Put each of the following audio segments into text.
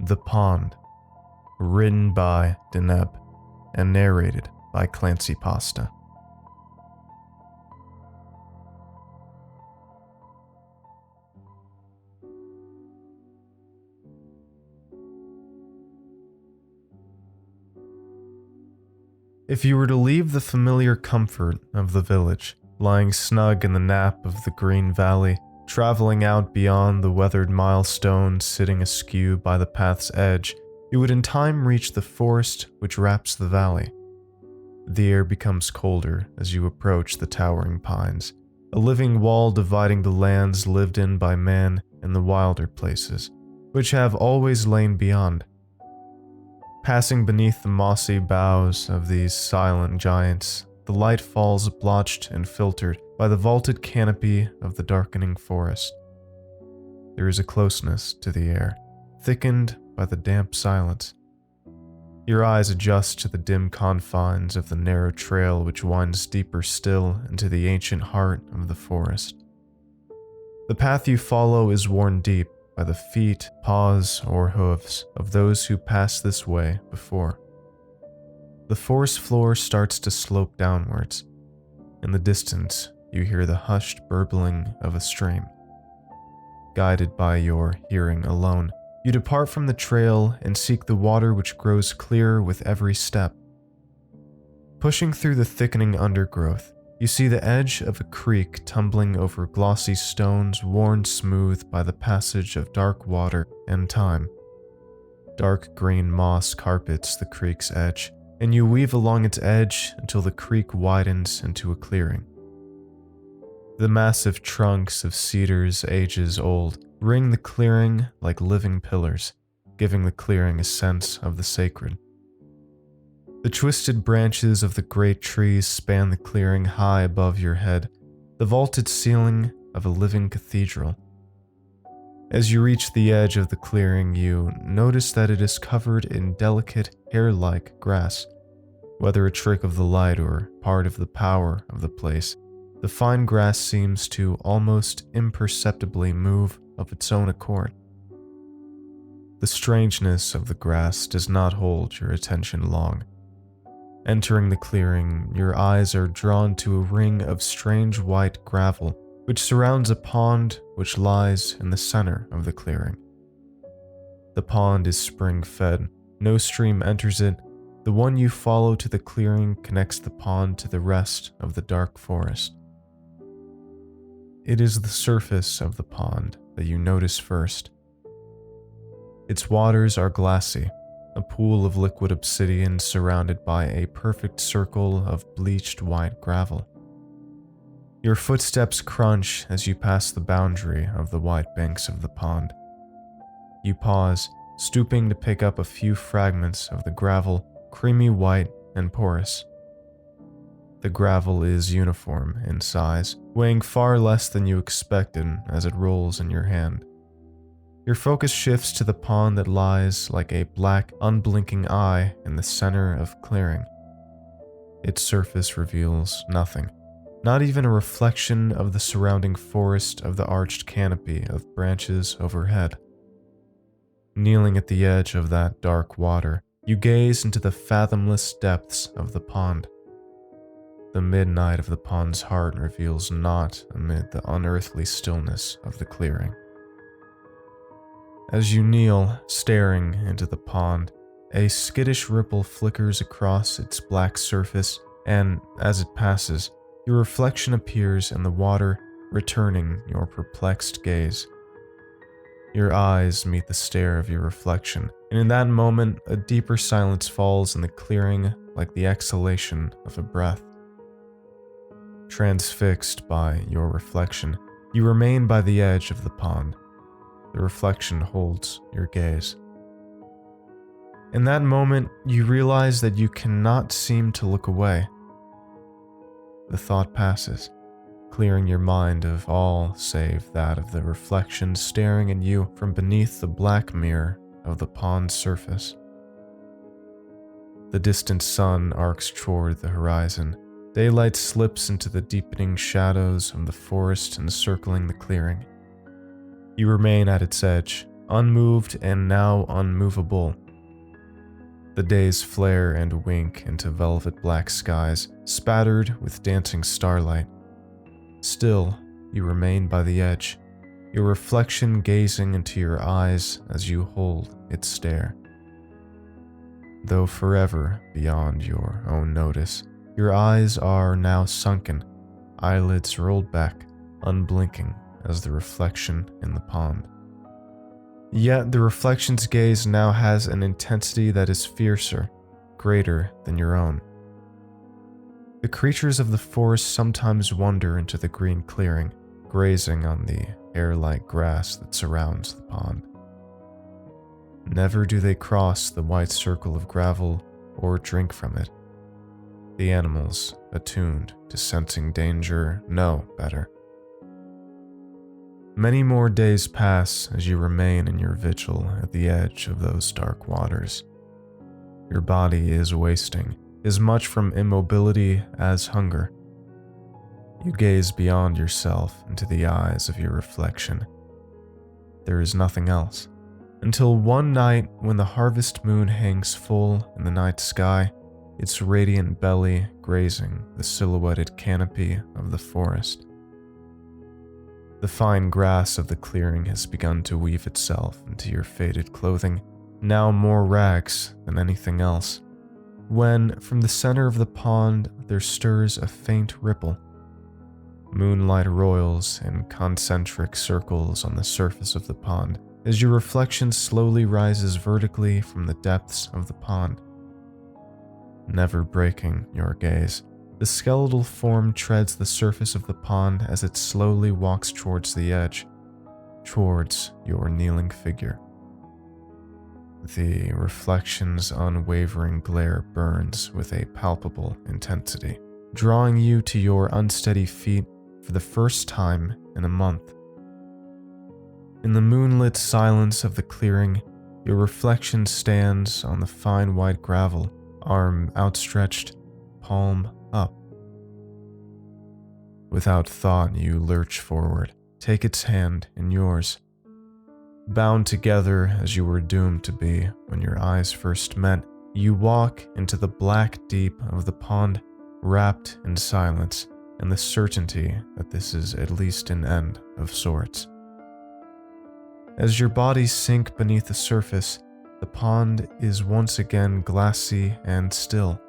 The Pond, written by Deneb and narrated by ClancyPasta. If you were to leave the familiar comfort of the village, lying snug in the nap of the green valley, traveling out beyond the weathered milestones sitting askew by the path's edge, you would in time reach the forest which wraps the valley. The air becomes colder as you approach the towering pines, a living wall dividing the lands lived in by man and the wilder places, which have always lain beyond. Passing beneath the mossy boughs of these silent giants, the light falls blotched and filtered by the vaulted canopy of the darkening forest. There is a closeness to the air, thickened by the damp silence. Your eyes adjust to the dim confines of the narrow trail which winds deeper still into the ancient heart of the forest. The path you follow is worn deep by the feet, paws, or hooves of those who passed this way before. The forest floor starts to slope downwards. In the distance, you hear the hushed burbling of a stream. Guided by your hearing alone, you depart from the trail and seek the water which grows clearer with every step. Pushing through the thickening undergrowth, you see the edge of a creek tumbling over glossy stones worn smooth by the passage of dark water and time. Dark green moss carpets the creek's edge, and you weave along its edge until the creek widens into a clearing. The massive trunks of cedars ages old ring the clearing like living pillars, giving the clearing a sense of the sacred. The twisted branches of the great trees span the clearing high above your head, the vaulted ceiling of a living cathedral. As you reach the edge of the clearing, you notice that it is covered in delicate, hair-like grass. Whether a trick of the light or part of the power of the place, the fine grass seems to almost imperceptibly move of its own accord. The strangeness of the grass does not hold your attention long. Entering the clearing, your eyes are drawn to a ring of strange white gravel which surrounds a pond which lies in the center of the clearing. The pond is spring-fed, no stream enters it. The one you follow to the clearing connects the pond to the rest of the dark forest. It is the surface of the pond that you notice first. Its waters are glassy, a pool of liquid obsidian surrounded by a perfect circle of bleached white gravel. Your footsteps crunch as you pass the boundary of the white banks of the pond. You pause, stooping to pick up a few fragments of the gravel, creamy white and porous. The gravel is uniform in size, weighing far less than you expected as it rolls in your hand. Your focus shifts to the pond that lies like a black, unblinking eye in the center of clearing. Its surface reveals nothing, not even a reflection of the surrounding forest of the arched canopy of branches overhead. Kneeling at the edge of that dark water, you gaze into the fathomless depths of the pond. The midnight of the pond's heart reveals naught amid the unearthly stillness of the clearing. As you kneel, staring into the pond, a skittish ripple flickers across its black surface, and as it passes, your reflection appears in the water, returning your perplexed gaze. Your eyes meet the stare of your reflection, and in that moment, a deeper silence falls in the clearing like the exhalation of a breath. Transfixed by your reflection, you remain by the edge of the pond. The reflection holds your gaze. In that moment, you realize that you cannot seem to look away. The thought passes, clearing your mind of all save that of the reflection staring at you from beneath the black mirror of the pond's surface. The distant sun arcs toward the horizon. Daylight slips into the deepening shadows of the forest encircling the clearing. You remain at its edge, unmoved and now unmovable. The days flare and wink into velvet black skies, spattered with dancing starlight. Still, you remain by the edge, your reflection gazing into your eyes as you hold its stare. Though forever beyond your own notice, your eyes are now sunken, eyelids rolled back, unblinking as the reflection in the pond. Yet the reflection's gaze now has an intensity that is fiercer, greater than your own. The creatures of the forest sometimes wander into the green clearing, grazing on the hair-like grass that surrounds the pond. Never do they cross the white circle of gravel or drink from it. The animals, attuned to sensing danger, know better. Many more days pass as you remain in your vigil at the edge of those dark waters. Your body is wasting, as much from immobility as hunger. You gaze beyond yourself into the eyes of your reflection. There is nothing else, until one night when the harvest moon hangs full in the night sky, its radiant belly grazing the silhouetted canopy of the forest. The fine grass of the clearing has begun to weave itself into your faded clothing, now more rags than anything else, when from the center of the pond there stirs a faint ripple. Moonlight roils in concentric circles on the surface of the pond as your reflection slowly rises vertically from the depths of the pond. Never breaking your gaze, the skeletal form treads the surface of the pond as it slowly walks towards the edge, towards your kneeling figure. The reflection's unwavering glare burns with a palpable intensity, drawing you to your unsteady feet for the first time in a month. In the moonlit silence of the clearing, your reflection stands on the fine white gravel, arm outstretched, palm up. Without thought, you lurch forward, take its hand in yours. Bound together as you were doomed to be when your eyes first met, you walk into the black deep of the pond, wrapped in silence and the certainty that this is at least an end of sorts. As your bodies sink beneath the surface, the pond is once again glassy and still,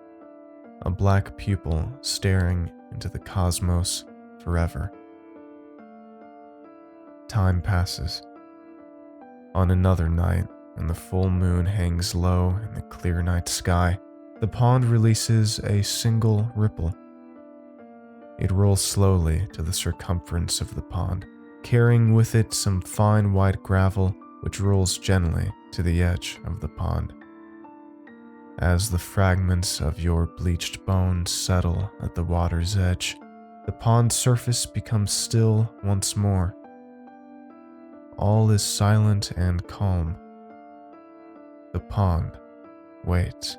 a black pupil staring into the cosmos forever. Time passes. On another night, when the full moon hangs low in the clear night sky, the pond releases a single ripple. It rolls slowly to the circumference of the pond, carrying with it some fine white gravel which rolls gently to the edge of the pond. As the fragments of your bleached bones settle at the water's edge, the pond's surface becomes still once more. All is silent and calm. The pond waits.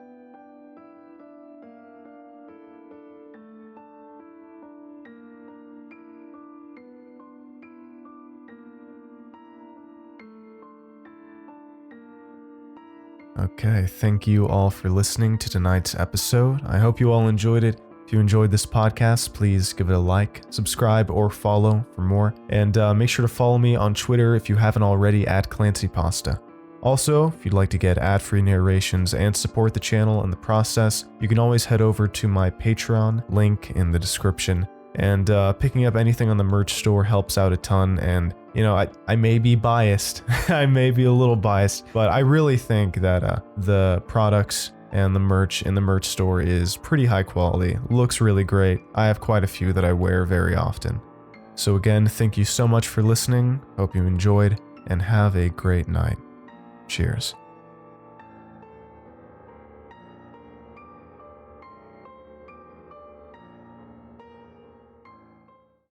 Okay, thank you all for listening to tonight's episode. I hope you all enjoyed it. If you enjoyed this podcast, please give it a like, subscribe, or follow for more. And make sure to follow me on Twitter if you haven't already at ClancyPasta. Also, if you'd like to get ad-free narrations and support the channel in the process, you can always head over to my Patreon, link in the description. And picking up anything on the merch store helps out a ton. And, you know, I may be biased. I may be a little biased, but I really think that the products and the merch in the merch store is pretty high quality. Looks really great. I have quite a few that I wear very often. So again, thank you so much for listening. Hope you enjoyed and have a great night. Cheers.